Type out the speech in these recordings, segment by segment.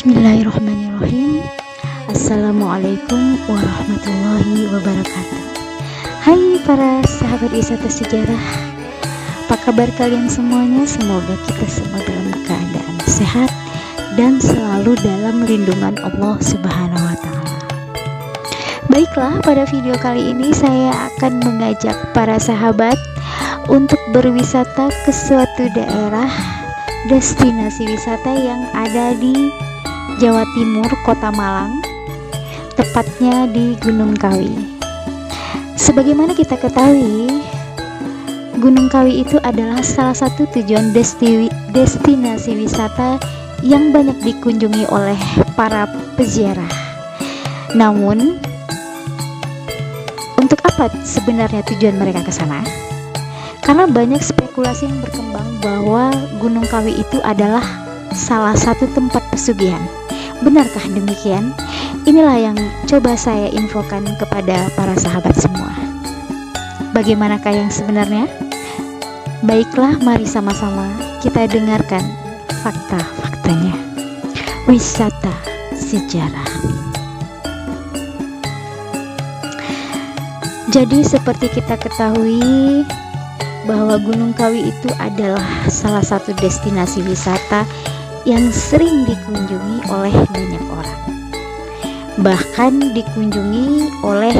Bismillahirrahmanirrahim. Assalamualaikum warahmatullahi wabarakatuh. Hai para sahabat wisata sejarah, apa kabar kalian semuanya? Semoga kita semua dalam keadaan sehat dan selalu dalam lindungan Allah Subhanahu wa Ta'ala. Baiklah, pada video kali ini saya akan mengajak para sahabat untuk berwisata ke suatu daerah destinasi wisata yang ada di Jawa Timur, Kota Malang, tepatnya di Gunung Kawi. Sebagaimana kita ketahui, Gunung Kawi itu adalah salah satu tujuan destinasi wisata yang banyak dikunjungi oleh para peziarah. Namun, untuk apa sebenarnya tujuan mereka ke sana? Karena banyak spekulasi yang berkembang bahwa Gunung Kawi itu adalah salah satu tempat pesugihan. Benarkah demikian? Inilah yang coba saya infokan kepada para sahabat semua. Bagaimanakah yang sebenarnya? Baiklah, mari sama-sama kita dengarkan fakta-faktanya. Wisata sejarah. Jadi seperti kita ketahui bahwa Gunung Kawi itu adalah salah satu destinasi wisata yang sering dikunjungi oleh banyak orang. Bahkan dikunjungi oleh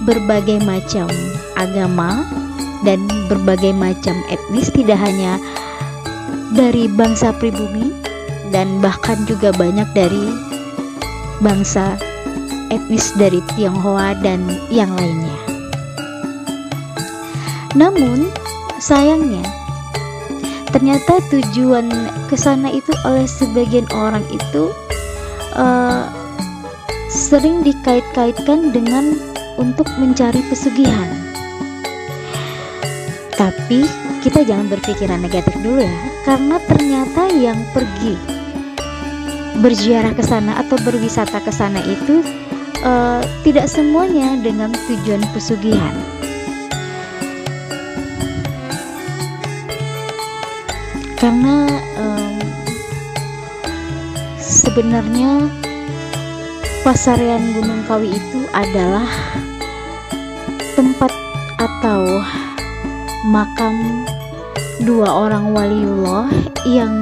berbagai macam agama dan berbagai macam etnis, tidak hanya dari bangsa pribumi dan bahkan juga banyak dari bangsa etnis dari Tionghoa dan yang lainnya. Namun sayangnya ternyata tujuan kesana itu oleh sebagian orang itu sering dikait-kaitkan dengan untuk mencari pesugihan. Tapi kita jangan berpikiran negatif dulu ya, karena ternyata yang pergi berziarah ke sana atau berwisata ke sana itu tidak semuanya dengan tujuan pesugihan. Karena sebenarnya pasarean Gunung Kawi itu adalah tempat atau makam dua orang waliullah yang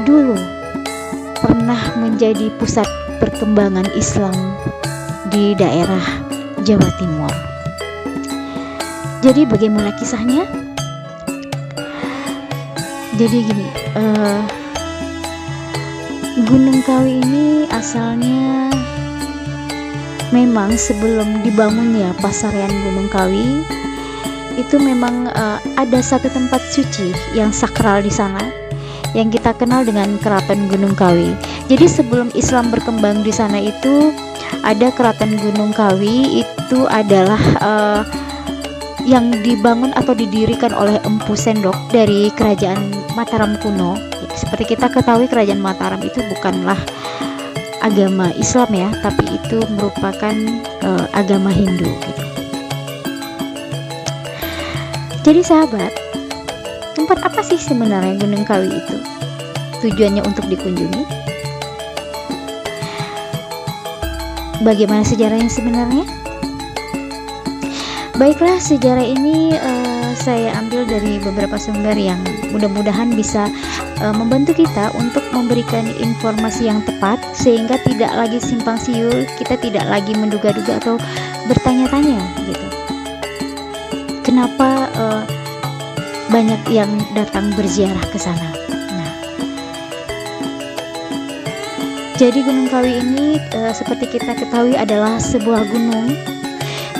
dulu pernah menjadi pusat perkembangan Islam di daerah Jawa Timur. Jadi bagaimana kisahnya? Jadi gini, Gunung Kawi ini asalnya memang sebelum dibangunnya pasarean Gunung Kawi itu memang ada satu tempat suci yang sakral di sana yang kita kenal dengan Keraton Gunung Kawi. Jadi sebelum Islam berkembang di sana itu ada Keraton Gunung Kawi, itu adalah yang dibangun atau didirikan oleh Empu Sendok dari Kerajaan Mataram kuno. Seperti kita ketahui, Kerajaan Mataram itu bukanlah agama Islam ya, tapi itu merupakan agama Hindu gitu. Jadi sahabat, tempat apa sih sebenarnya Gunung Kawi itu? Tujuannya untuk dikunjungi? Bagaimana sejarahnya sebenarnya? Baiklah, sejarah ini saya ambil dari beberapa sumber yang mudah-mudahan bisa membantu kita untuk memberikan informasi yang tepat, sehingga tidak lagi simpang siur, kita tidak lagi menduga-duga atau bertanya-tanya gitu. Kenapa banyak yang datang berziarah ke sana? Nah, jadi Gunung Kawi ini seperti kita ketahui adalah sebuah gunung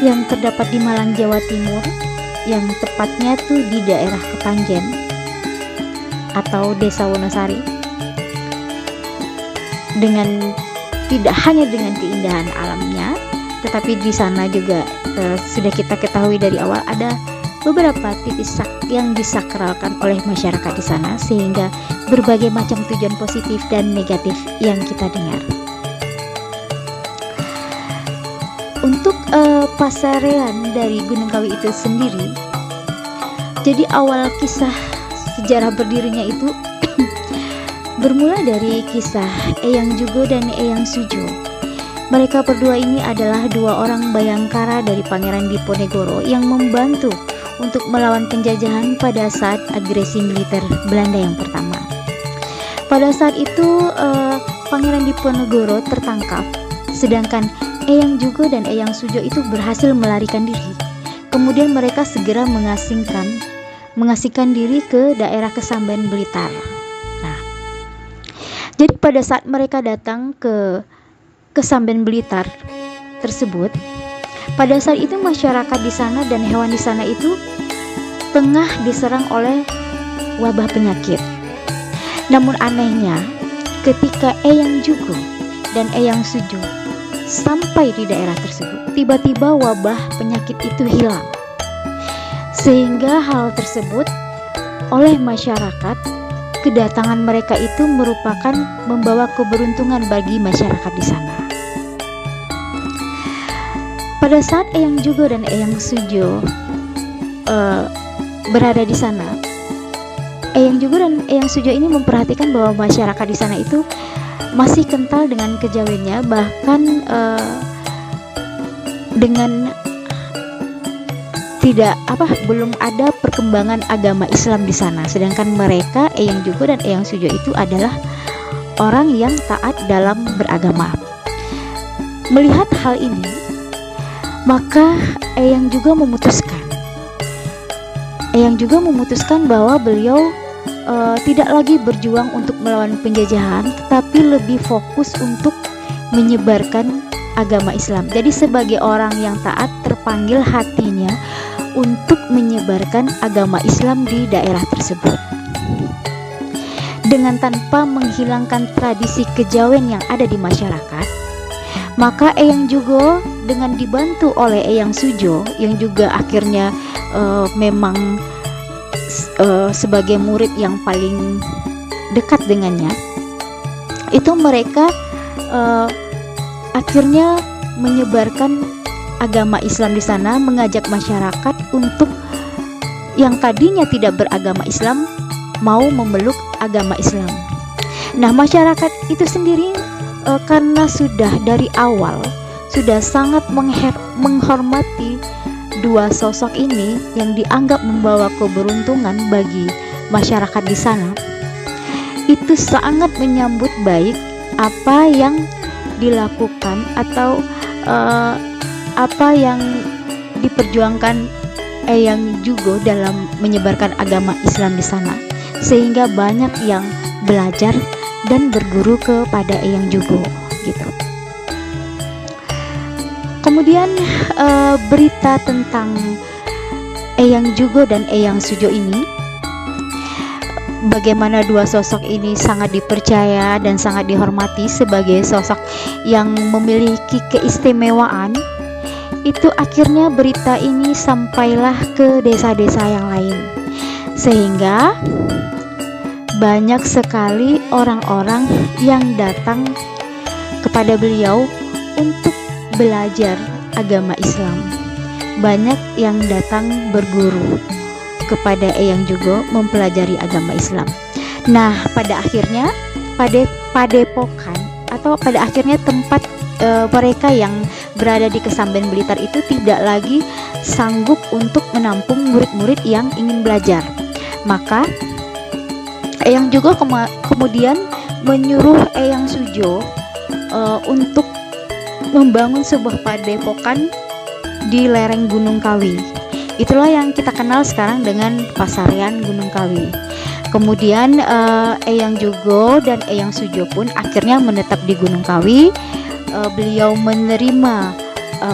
yang terdapat di Malang, Jawa Timur, yang tepatnya tuh di daerah Kepanjen atau Desa Wonosari. Dengan tidak hanya dengan keindahan alamnya, tetapi di sana juga sudah kita ketahui dari awal ada beberapa titik yang disakralkan oleh masyarakat di sana, sehingga berbagai macam tujuan positif dan negatif yang kita dengar. Untuk pasarean dari Gunung Kawi itu sendiri, jadi awal kisah sejarah berdirinya itu Bermula dari kisah Eyang Jugo dan Eyang Sujo. Mereka berdua ini adalah dua orang bayangkara dari Pangeran Diponegoro yang membantu untuk melawan penjajahan pada saat agresi militer Belanda yang pertama. Pada saat itu Pangeran Diponegoro tertangkap, sedangkan Eyang Jugo dan Eyang Sujo itu berhasil melarikan diri. Kemudian mereka segera mengasingkan diri ke daerah Kesamben Blitar. Nah, jadi pada saat mereka datang ke Kesamben Blitar tersebut, pada saat itu masyarakat di sana dan hewan di sana itu tengah diserang oleh wabah penyakit. Namun anehnya, ketika Eyang Jugo dan Eyang Sujo sampai di daerah tersebut, tiba-tiba wabah penyakit itu hilang. Sehingga hal tersebut oleh masyarakat, kedatangan mereka itu merupakan membawa keberuntungan bagi masyarakat di sana. Pada saat Eyang Jugo dan Eyang Sujo berada di sana, Eyang Jugo dan Eyang Sujo ini memperhatikan bahwa masyarakat di sana itu masih kental dengan kejawennya, bahkan dengan belum ada perkembangan agama Islam di sana. Sedangkan mereka, Eyang Jugo dan Eyang Sujo itu adalah orang yang taat dalam beragama. Melihat hal ini, maka Eyang Jugo memutuskan bahwa beliau tidak lagi berjuang untuk melawan penjajahan, tetapi lebih fokus untuk menyebarkan agama Islam. Jadi sebagai orang yang taat, terpanggil hatinya untuk menyebarkan agama Islam di daerah tersebut. Dengan tanpa menghilangkan tradisi kejawen yang ada di masyarakat, maka Eyang Jugo dengan dibantu oleh Eyang Sujo yang juga akhirnya memang sebagai murid yang paling dekat dengannya, itu mereka akhirnya menyebarkan agama Islam di sana, mengajak masyarakat untuk yang tadinya tidak beragama Islam mau memeluk agama Islam. Nah, masyarakat itu sendiri karena sudah dari awal sudah sangat menghormati dua sosok ini yang dianggap membawa keberuntungan bagi masyarakat di sana, itu sangat menyambut baik apa yang dilakukan atau apa yang diperjuangkan Eyang Jugo dalam menyebarkan agama Islam di sana, sehingga banyak yang belajar dan berguru kepada Eyang Jugo gitu. Kemudian berita tentang Eyang Jugo dan Eyang Sujo ini, bagaimana dua sosok ini sangat dipercaya dan sangat dihormati sebagai sosok yang memiliki keistimewaan, itu akhirnya berita ini sampailah ke desa-desa yang lain, sehingga banyak sekali orang-orang yang datang kepada beliau untuk belajar agama Islam. Banyak yang datang berguru kepada Eyang Jugo mempelajari agama Islam. Nah, pada akhirnya padepokan atau pada akhirnya tempat mereka yang berada di Kesamben Blitar itu tidak lagi sanggup untuk menampung murid-murid yang ingin belajar. Maka Eyang Jugo kemudian menyuruh Eyang Sujo untuk membangun sebuah padepokan di lereng Gunung Kawi. Itulah yang kita kenal sekarang dengan Pasarean Gunung Kawi. Kemudian Eyang Jugo dan Eyang Sujo pun akhirnya menetap di Gunung Kawi. Beliau menerima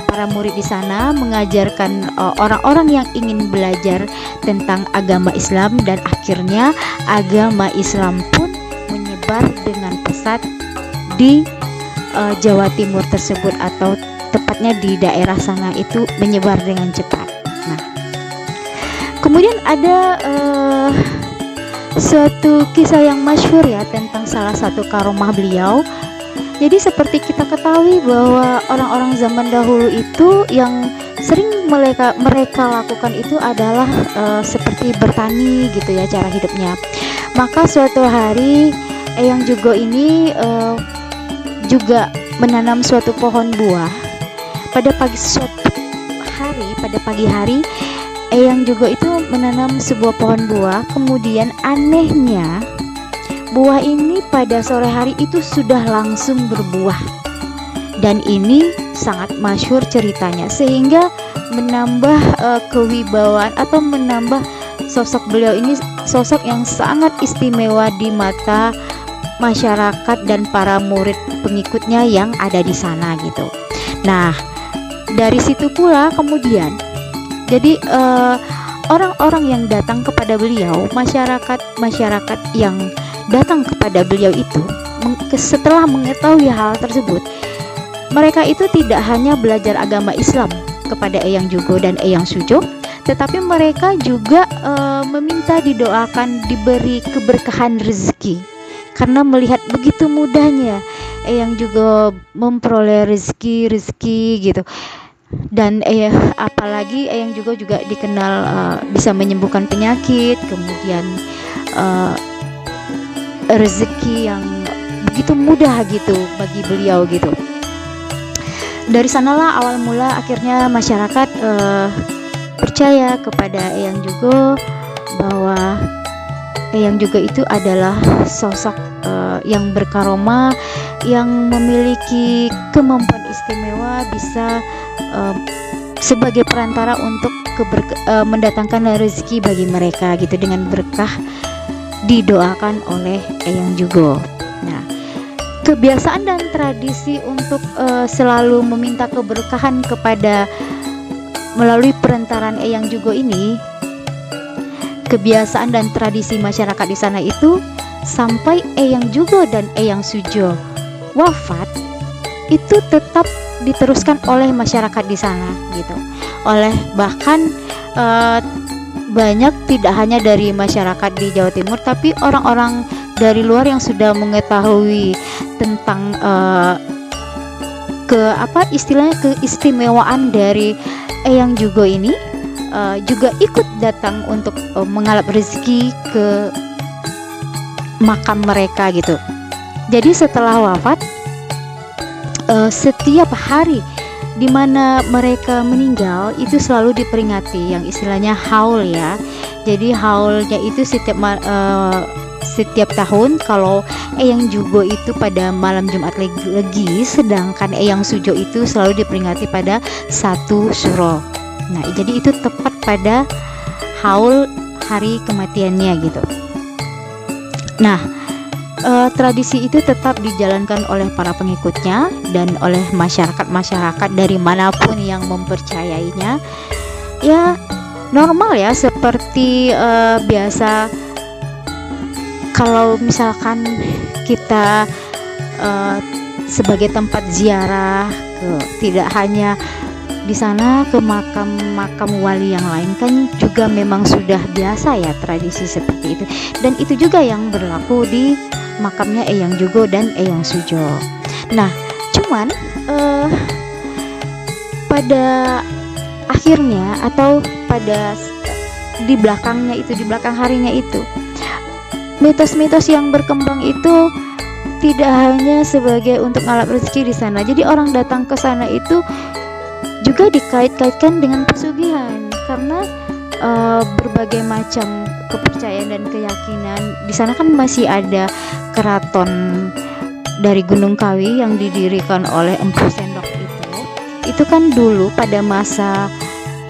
para murid di sana, mengajarkan orang-orang yang ingin belajar tentang agama Islam, dan akhirnya agama Islam pun menyebar dengan pesat di Jawa Timur tersebut, atau tepatnya di daerah sana itu menyebar dengan cepat. Nah, kemudian ada suatu kisah yang masyhur ya tentang salah satu karomah beliau. Jadi seperti kita ketahui bahwa orang-orang zaman dahulu itu yang sering mereka lakukan itu adalah seperti bertani gitu ya cara hidupnya. Maka suatu hari Eyang Jugo ini juga menanam suatu pohon buah. Pada pagi hari Eyang Jugo itu menanam sebuah pohon buah. Kemudian anehnya buah ini pada sore hari itu sudah langsung berbuah, dan ini sangat masyhur ceritanya, sehingga menambah kewibawaan atau menambah sosok beliau ini sosok yang sangat istimewa di mata masyarakat dan para murid pengikutnya yang ada di sana gitu. Nah, dari situ pula kemudian jadi orang-orang yang datang kepada beliau, masyarakat yang datang kepada beliau itu setelah mengetahui hal tersebut, mereka itu tidak hanya belajar agama Islam kepada Eyang Jugo dan Eyang Sujo, tetapi mereka juga meminta didoakan diberi keberkahan rezeki, karena melihat begitu mudahnya Eyang Jugo memperoleh rezeki gitu. Dan apalagi Eyang Jugo juga dikenal bisa menyembuhkan penyakit, kemudian rezeki yang begitu mudah gitu bagi beliau gitu. Dari sanalah awal mula akhirnya masyarakat percaya kepada Eyang Jugo, bahwa Eyang Jugo itu adalah sosok yang berkaromah, yang memiliki kemampuan istimewa, bisa sebagai perantara untuk mendatangkan rezeki bagi mereka gitu, dengan berkah didoakan oleh Eyang Jugo. Nah, kebiasaan dan tradisi untuk selalu meminta keberkahan kepada melalui perantaraan Eyang Jugo ini, kebiasaan dan tradisi masyarakat di sana itu sampai Eyang Jugo dan Eyang Sujo wafat itu tetap diteruskan oleh masyarakat di sana gitu. Oleh bahkan banyak, tidak hanya dari masyarakat di Jawa Timur, tapi orang-orang dari luar yang sudah mengetahui tentang keistimewaan dari Eyang Jugo ini, juga ikut datang untuk mengalap rezeki ke makam mereka gitu. Jadi setelah wafat, setiap hari di mana mereka meninggal itu selalu diperingati, yang istilahnya haul ya. Jadi haulnya itu setiap tahun. Kalau Eyang Jugo itu pada malam Jumat Legi, sedangkan Eyang Sujo itu selalu diperingati pada 1 Suro. Nah, jadi itu tepat pada haul hari kematiannya gitu. Nah, tradisi itu tetap dijalankan oleh para pengikutnya dan oleh masyarakat dari manapun yang mempercayainya. Ya, normal ya, seperti biasa kalau misalkan kita sebagai tempat ziarah tidak hanya di sana ke makam wali yang lain, kan juga memang sudah biasa ya tradisi seperti itu. Dan itu juga yang berlaku di makamnya Eyang Jugo dan Eyang Sujo. Nah, cuman pada akhirnya atau pada di belakang harinya itu, mitos-mitos yang berkembang itu tidak hanya sebagai untuk ngalap rezeki di sana. Jadi orang datang ke sana itu juga dikait-kaitkan dengan pesugihan, karena berbagai macam kepercayaan dan keyakinan. Di sana kan masih ada keraton dari Gunung Kawi yang didirikan oleh Empu Sendok itu kan dulu pada masa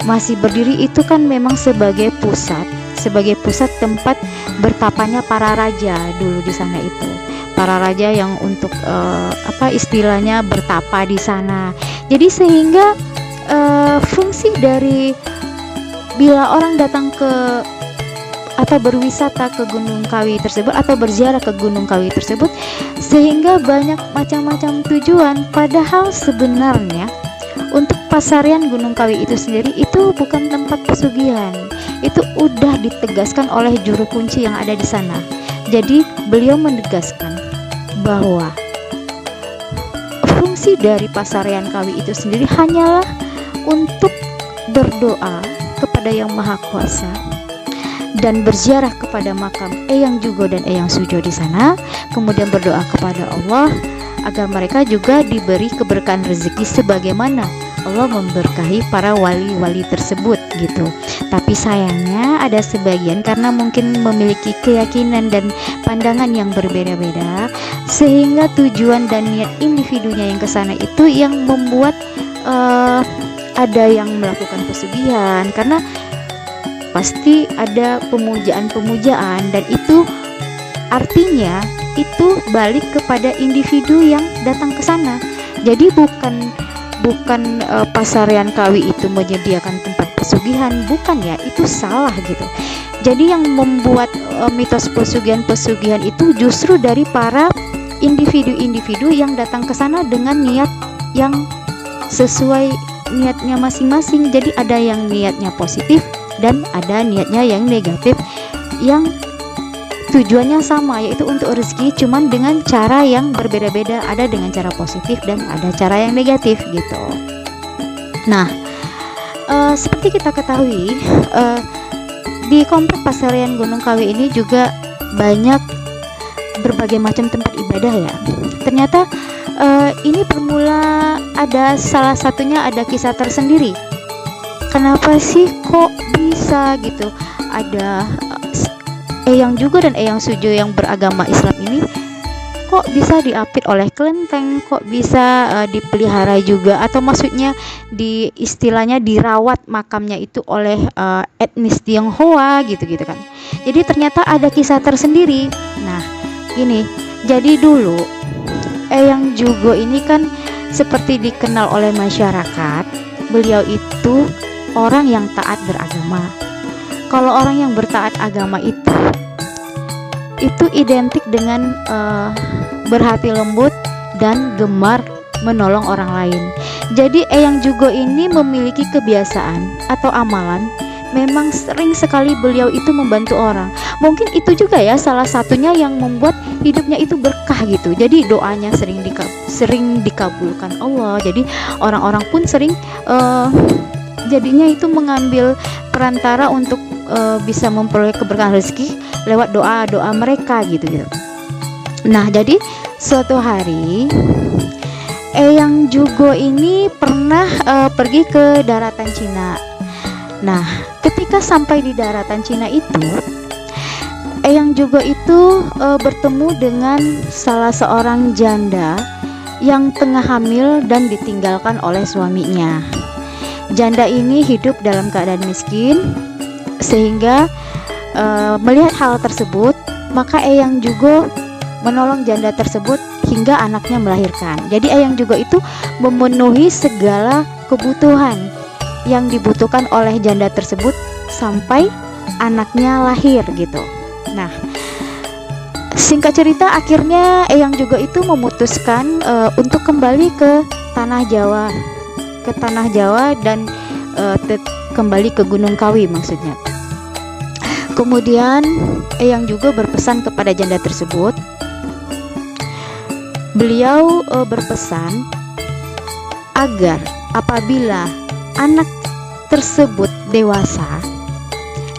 masih berdiri itu kan memang sebagai pusat tempat bertapanya para raja dulu di sana itu. Para raja yang untuk istilahnya bertapa di sana. Jadi sehingga fungsi dari bila orang datang ke atau berwisata ke Gunung Kawi tersebut atau berziarah ke Gunung Kawi tersebut, sehingga banyak macam-macam tujuan. Padahal sebenarnya untuk pasarian Gunung Kawi itu sendiri itu bukan tempat pesugihan. Itu udah ditegaskan oleh juru kunci yang ada di sana. Jadi beliau menegaskan bahwa fungsi dari pasarian Kawi itu sendiri hanyalah untuk berdoa kepada Yang Maha Kuasa dan berziarah kepada makam Eyang Jugo dan Eyang Sujo di sana, kemudian berdoa kepada Allah agar mereka juga diberi keberkahan rezeki sebagaimana Allah memberkahi para wali-wali tersebut gitu. Tapi sayangnya ada sebagian karena mungkin memiliki keyakinan dan pandangan yang berbeda-beda, sehingga tujuan dan niat individunya yang kesana itu yang membuat ada yang melakukan pesugihan, karena pasti ada pemujaan-pemujaan, dan itu artinya itu balik kepada individu yang datang ke sana. Jadi bukan Pasarian Kawi itu menyediakan tempat pesugihan, bukan ya, itu salah gitu. Jadi yang membuat mitos pesugihan itu justru dari para individu-individu yang datang ke sana dengan niat yang sesuai niatnya masing-masing. Jadi ada yang niatnya positif dan ada niatnya yang negatif, yang tujuannya sama, yaitu untuk rezeki, cuman dengan cara yang berbeda-beda. Ada dengan cara positif dan ada cara yang negatif gitu. Nah, seperti kita ketahui, di komplek Pasarian Gunung Kawi ini juga banyak berbagai macam tempat ibadah ya. Ternyata ini bermula, ada salah satunya ada kisah tersendiri. Kenapa sih kok bisa gitu ada Eyang Jugo dan Eyang Sujo yang beragama Islam ini kok bisa diapit oleh kelenteng, kok bisa dipelihara juga, atau maksudnya istilahnya dirawat makamnya itu oleh etnis Tionghoa gitu kan. Jadi ternyata ada kisah tersendiri. Nah ini, jadi dulu Eyang Jugo ini kan seperti dikenal oleh masyarakat, beliau itu orang yang taat beragama. Kalau orang yang bertaat agama itu identik dengan berhati lembut dan gemar menolong orang lain. Jadi Eyang Jugo ini memiliki kebiasaan atau amalan, memang sering sekali beliau itu membantu orang. Mungkin itu juga ya salah satunya yang membuat hidupnya itu berkah gitu. Jadi doanya sering dikabulkan Allah. Jadi orang-orang pun sering jadinya itu mengambil perantara untuk bisa memperoleh keberkahan rezeki lewat doa-doa mereka gitu. Nah, jadi suatu hari Eyang Jugo ini pernah pergi ke daratan Cina. Nah, ketika sampai di daratan Cina itu, Eyang Jugo itu bertemu dengan salah seorang janda yang tengah hamil dan ditinggalkan oleh suaminya. Janda ini hidup dalam keadaan miskin, sehingga melihat hal tersebut, maka Eyang Jugo menolong janda tersebut hingga anaknya melahirkan. Jadi Eyang Jugo itu memenuhi segala kebutuhan yang dibutuhkan oleh janda tersebut sampai anaknya lahir gitu. Nah, singkat cerita, akhirnya Eyang Jugo itu memutuskan untuk kembali ke tanah Jawa dan kembali ke Gunung Kawi maksudnya. Kemudian Eyang Jugo berpesan kepada janda tersebut. Beliau berpesan agar apabila anak tersebut dewasa,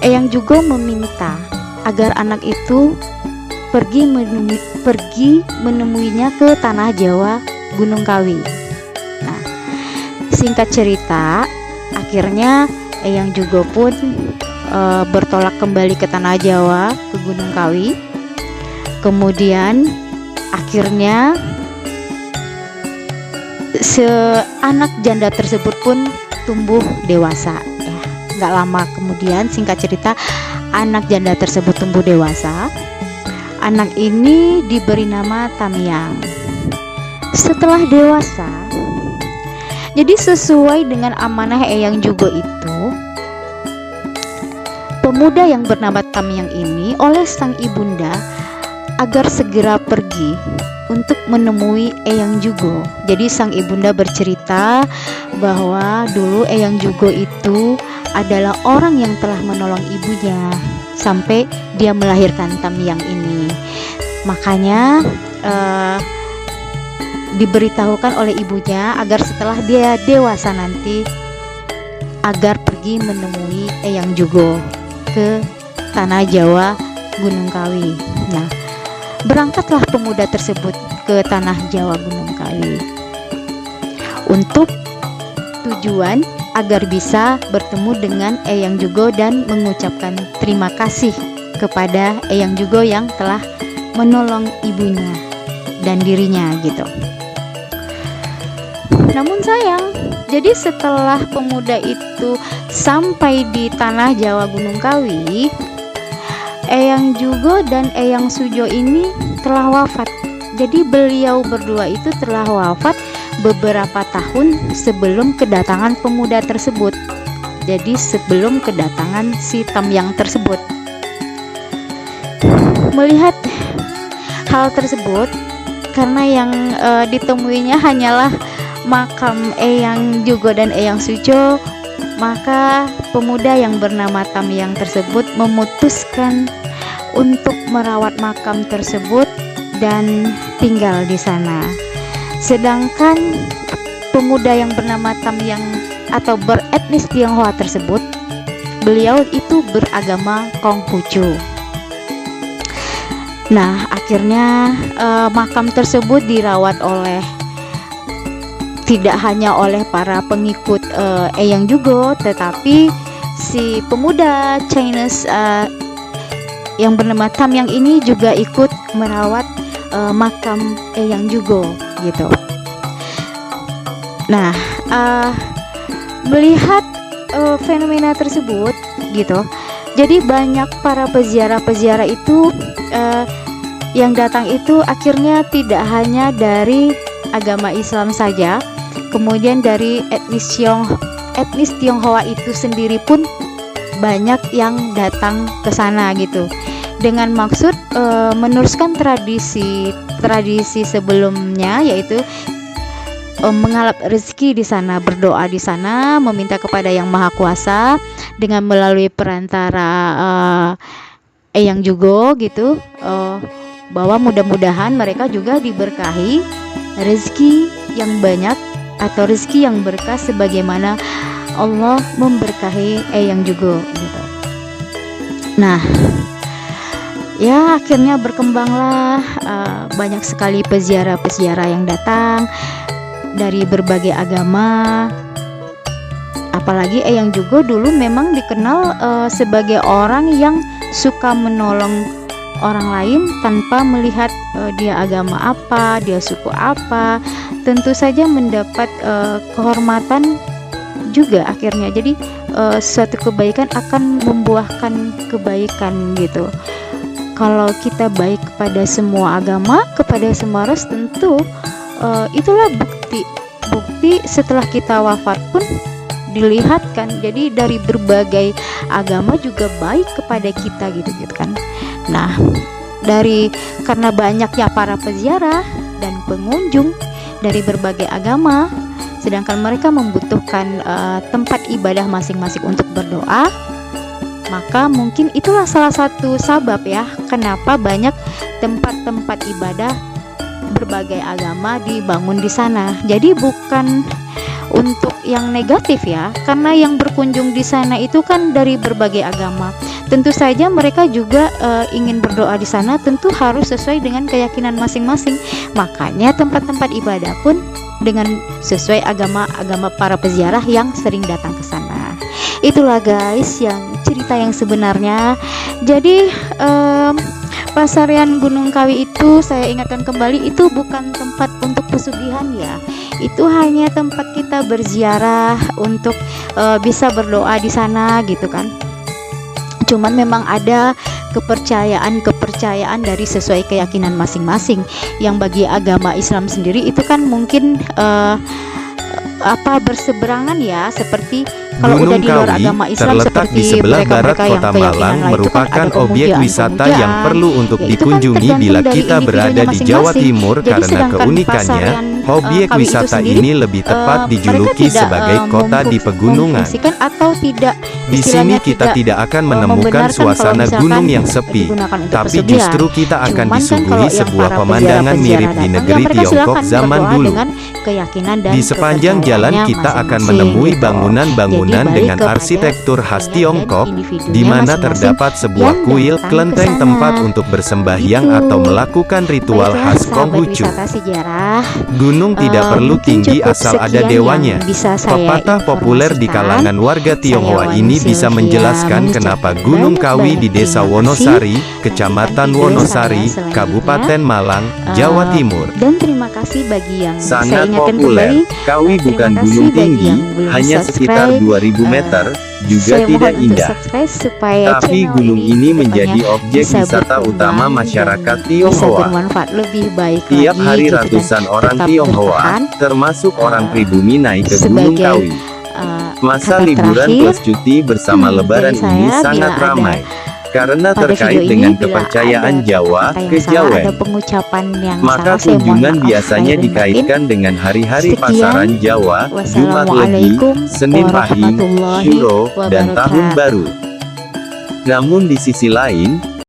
Eyang Jugo meminta agar anak itu pergi menemuinya ke tanah Jawa Gunung Kawi. Nah, singkat cerita, akhirnya Eyang Jugo pun bertolak kembali ke tanah Jawa, ke Gunung Kawi. Kemudian akhirnya anak janda tersebut pun tumbuh dewasa ya. Nggak lama kemudian, singkat cerita, anak janda tersebut tumbuh dewasa. Anak ini diberi nama Tamyang. Setelah dewasa, jadi sesuai dengan amanah Eyang Jugo itu, pemuda yang bernama Tamyang ini oleh sang ibunda agar segera pergi untuk menemui Eyang Jugo. Jadi sang ibunda bercerita bahwa dulu Eyang Jugo itu adalah orang yang telah menolong ibunya sampai dia melahirkan Tamyang ini. Makanya diberitahukan oleh ibunya agar setelah dia dewasa nanti agar pergi menemui Eyang Jugo ke tanah Jawa Gunung Kawi. Nah, berangkatlah pemuda tersebut ke tanah Jawa Gunung Kawi untuk tujuan agar bisa bertemu dengan Eyang Jugo dan mengucapkan terima kasih kepada Eyang Jugo yang telah menolong ibunya dan dirinya gitu. Namun sayang, jadi setelah pemuda itu sampai di tanah Jawa Gunung Kawi, Eyang Jugo dan Eyang Sujo ini telah wafat. Jadi beliau berdua itu telah wafat beberapa tahun sebelum kedatangan pemuda tersebut. Jadi sebelum kedatangan si Tamyang tersebut. Melihat hal tersebut, karena yang ditemuinya hanyalah makam Eyang Jugo dan Eyang Sujo, maka pemuda yang bernama Tamyang tersebut memutuskan untuk merawat makam tersebut dan tinggal di sana. Sedangkan pemuda yang bernama Tamyang atau beretnis Tionghoa tersebut, beliau itu beragama Konghucu. Nah, akhirnya makam tersebut dirawat oleh tidak hanya oleh para pengikut Eyang Jugo, tetapi si pemuda Chinese yang bernama Tamyang ini juga ikut merawat makam Eyang Jugo gitu. Nah, melihat fenomena tersebut gitu, jadi banyak para peziarah-peziarah itu yang datang itu akhirnya tidak hanya dari agama Islam saja, kemudian dari etnis Tionghoa itu sendiri pun banyak yang datang ke sana gitu, dengan maksud meneruskan tradisi sebelumnya, yaitu menghalap rezeki di sana, berdoa di sana, meminta kepada Yang Maha Kuasa dengan melalui perantara Eyang Jugo gitu, bahwa mudah-mudahan mereka juga diberkahi rezeki yang banyak atau rezeki yang berkah sebagaimana Allah memberkahi Eyang Jugo gitu. Nah, ya akhirnya berkembanglah banyak sekali peziarah-peziarah yang datang dari berbagai agama. Apalagi Eyang Jugo dulu memang dikenal sebagai orang yang suka menolong orang lain tanpa melihat dia agama apa, dia suku apa, tentu saja mendapat kehormatan juga akhirnya. Jadi suatu kebaikan akan membuahkan kebaikan gitu. Kalau kita baik kepada semua agama, kepada semua ras, tentu itulah bukti setelah kita wafat pun dilihatkan. Jadi dari berbagai agama juga baik kepada kita gitu kan. Nah, karena banyaknya para peziarah dan pengunjung dari berbagai agama, sedangkan mereka membutuhkan tempat ibadah masing-masing untuk berdoa, maka mungkin itulah salah satu sebab ya kenapa banyak tempat-tempat ibadah berbagai agama dibangun di sana. Jadi bukan untuk yang negatif ya, karena yang berkunjung di sana itu kan dari berbagai agama. Tentu saja mereka juga ingin berdoa di sana, tentu harus sesuai dengan keyakinan masing-masing. Makanya tempat-tempat ibadah pun dengan sesuai agama para peziarah yang sering datang ke sana. Itulah guys yang cerita yang sebenarnya. Jadi Pasarian Gunung Kawi itu saya ingatkan kembali, itu bukan tempat untuk pesugihan ya. Itu hanya tempat kita berziarah untuk bisa berdoa di sana gitu kan. Cuman memang ada kepercayaan dari sesuai keyakinan masing-masing. Yang bagi agama Islam sendiri itu kan mungkin berseberangan ya, seperti kalau udah di luar agama Islam terletak seperti di sebelah barat mereka kota Malang, merupakan objek wisata yang perlu untuk dikunjungi bila kita berada di Jawa Timur. Karena keunikannya, objek wisata ini lebih tepat dijuluki sebagai kota di pegunungan. Di sini kita tidak akan menemukan suasana gunung yang sepi, tapi justru kita akan disuguhi sebuah pemandangan mirip di negeri Tiongkok zaman dulu. Di sepanjang jalan kita akan menemui bangunan-bangunan bangunan dengan kepada arsitektur khas saya dan Tiongkok, individunya di mana masing-masing terdapat sebuah yang kuil, datang kelenteng ke sana. tempat untuk bersembahyang Gitu. atau melakukan ritual Baiklah, khas sahabat Konghucu. wisata sejarah, Gunung tidak perlu mungkin tinggi cukup asal ada sekian dewanya. yang bisa saya Pepatah populer di informasikan. kalangan warga Tionghoa Saya ini Wan bisa Sylvia menjelaskan kenapa mengucapkan Gunung Kawi banyak-banyak di Desa terima Wonosari, kasih. Kecamatan Nantikan video Wonosari, saya selanjutnya. Kabupaten Malang, Jawa Timur. Dan terima kasih bagi yang saya Sangat ingatkan populer. kembali. Kawi Terima bukan kasih gunung bagi tinggi, yang belum hanya sekitar subscribe. 2000 meter, juga Saya tidak mohon untuk indah. subscribe supaya Tapi channel gunung ini kedepannya menjadi objek bisa wisata berkembang utama dan masyarakat bisa Tionghoa. bermanfaat lebih baik Tiap lagi hari gitu, dan ratusan orang tetap Tionghoa, bertahan. termasuk orang pribumi naik ke Gunung Sebagai Kawi. Masa kata liburan terakhir, plus cuti bersama Lebaran dari ini saya, sangat bila ada ramai. Karena pada terkait video dengan ini, bila kepercayaan ada Jawa, kata yang salah, kejawen. ada pengucapan yang Maka salah, saya mohon kunjungan maaf biasanya lahir dan batin. dikaitkan dengan hari-hari Sekian. pasaran Jawa, Jumat Legi, Wassalamualaikum Senin Pahing, warahmatullahi Syuro, dan Tahun wabarakatuh. Baru. Namun di sisi lain,